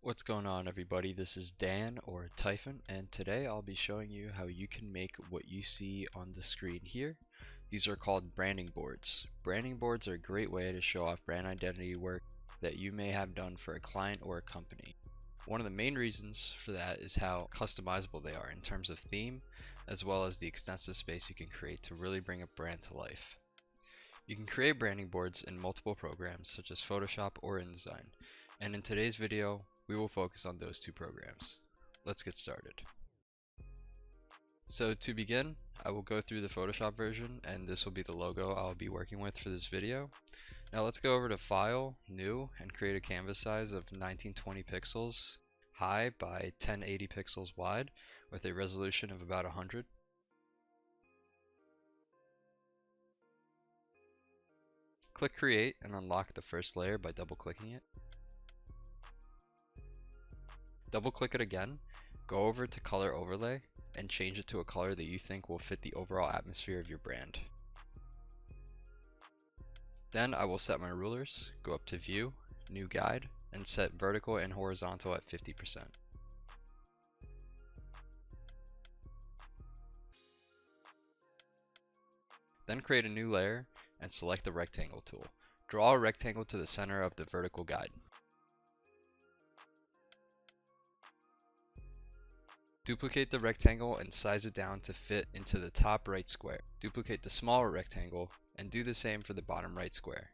What's going on, everybody? This is Dan or Typhon, and today I'll be showing you how you can make what you see on the screen here. These are called branding boards. Branding boards are a great way to show off brand identity work that you may have done for a client or a company. One of the main reasons for that is how customizable they are in terms of theme, as well as the extensive space you can create to really bring a brand to life. You can create branding boards in multiple programs such as Photoshop or InDesign, and in today's video we will focus on those two programs. Let's get started. So to begin, I will go through the Photoshop version, and this will be the logo I'll be working with for this video. Now let's go over to File, New, and create a canvas size of 1920 pixels high by 1080 pixels wide with a resolution of about 100. Click Create and unlock the first layer by double clicking it. Double click it again, go over to Color Overlay, and change it to a color that you think will fit the overall atmosphere of your brand. Then I will set my rulers, go up to View, New Guide, and set vertical and horizontal at 50%. Then create a new layer and select the rectangle tool. Draw a rectangle to the center of the vertical guide. Duplicate the rectangle and size it down to fit into the top right square. Duplicate the smaller rectangle and do the same for the bottom right square.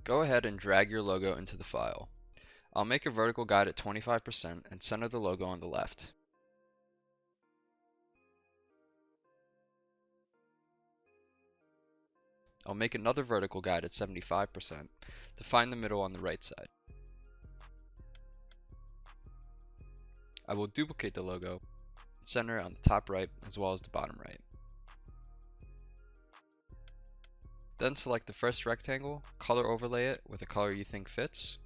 Go ahead and drag your logo into the file. I'll make a vertical guide at 25% and center the logo on the left. I'll make another vertical guide at 75% to find the middle on the right side. I will duplicate the logo and center it on the top right as well as the bottom right. Then select the first rectangle, color overlay it with a color you think fits.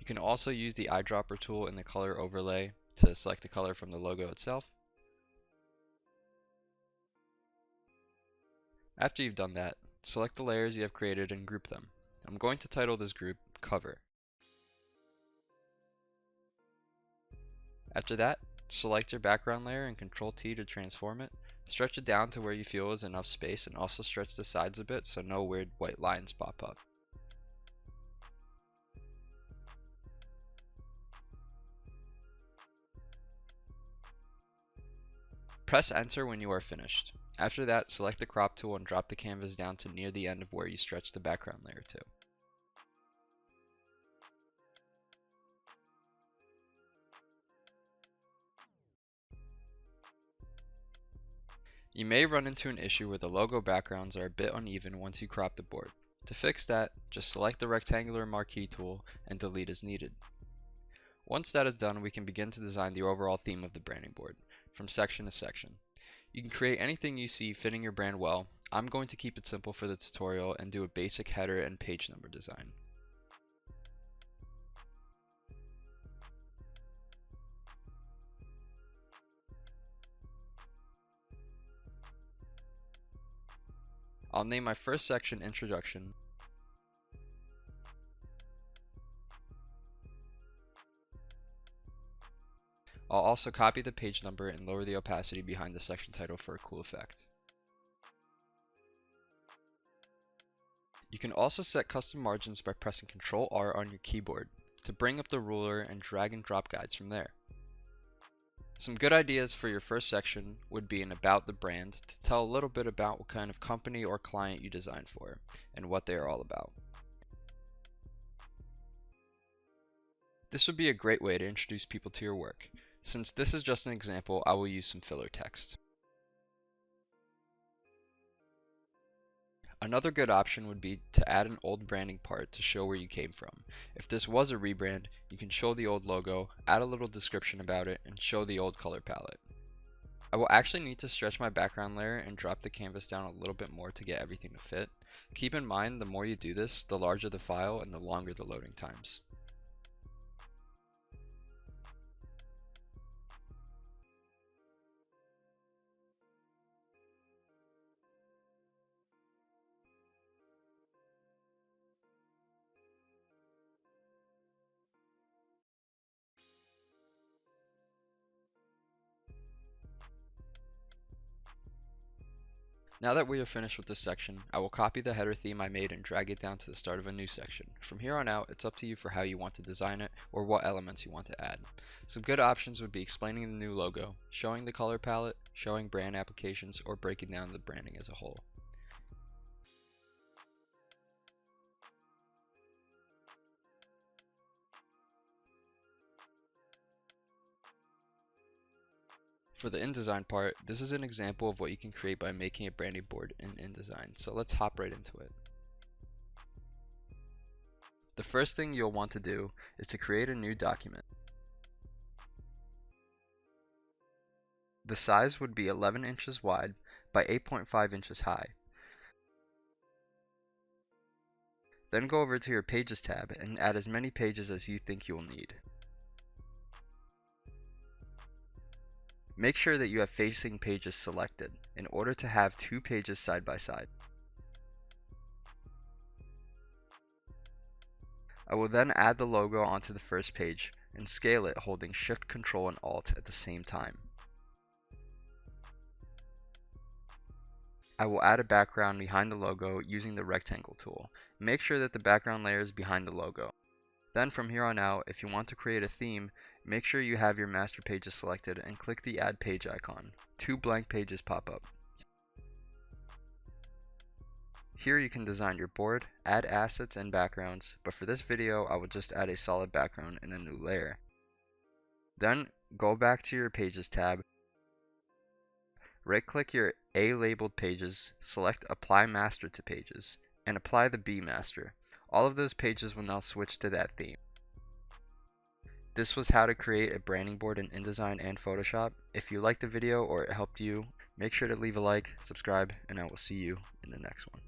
You can also use the eyedropper tool in the color overlay to select the color from the logo itself. After you've done that, select the layers you have created and group them. I'm going to title this group Cover. After that, select your background layer and Ctrl T to transform it. Stretch it down to where you feel is enough space and also stretch the sides a bit so no weird white lines pop up. Press enter when you are finished. After that, select the crop tool and drop the canvas down to near the end of where you stretch the background layer to. You may run into an issue where the logo backgrounds are a bit uneven once you crop the board. To fix that, just select the rectangular marquee tool and delete as needed. Once that is done, we can begin to design the overall theme of the branding board, from section to section. You can create anything you see fitting your brand well. I'm going to keep it simple for the tutorial and do a basic header and page number design. I'll name my first section Introduction. I'll also copy the page number and lower the opacity behind the section title for a cool effect. You can also set custom margins by pressing Ctrl R on your keyboard to bring up the ruler and drag and drop guides from there. Some good ideas for your first section would be an About the brand to tell a little bit about what kind of company or client you design for and what they are all about. This would be a great way to introduce people to your work. Since this is just an example, I will use some filler text. Another good option would be to add an old branding part to show where you came from. If this was a rebrand, you can show the old logo, add a little description about it, and show the old color palette. I will actually need to stretch my background layer and drop the canvas down a little bit more to get everything to fit. Keep in mind, the more you do this, the larger the file and the longer the loading times. Now that we are finished with this section, I will copy the header theme I made and drag it down to the start of a new section. From here on out, it's up to you for how you want to design it or what elements you want to add. Some good options would be explaining the new logo, showing the color palette, showing brand applications, or breaking down the branding as a whole. For the InDesign part, this is an example of what you can create by making a branding board in InDesign, so let's hop right into it. The first thing you'll want to do is to create a new document. The size would be 11 inches wide by 8.5 inches high. Then go over to your Pages tab and add as many pages as you think you'll need. Make sure that you have facing pages selected in order to have two pages side by side. I will then add the logo onto the first page and scale it holding Shift, Control, and Alt at the same time. I will add a background behind the logo using the rectangle tool. Make sure that the background layer is behind the logo. Then from here on out, if you want to create a theme, make sure you have your master pages selected and click the Add Page icon. Two blank pages pop up. Here you can design your board, add assets and backgrounds, but for this video I will just add a solid background in a new layer. Then go back to your Pages tab, right click your A labeled pages, select Apply Master to Pages, and apply the B Master. All of those pages will now switch to that theme. This was how to create a branding board in InDesign and Photoshop. If you liked the video or it helped you, make sure to leave a like, subscribe, and I will see you in the next one.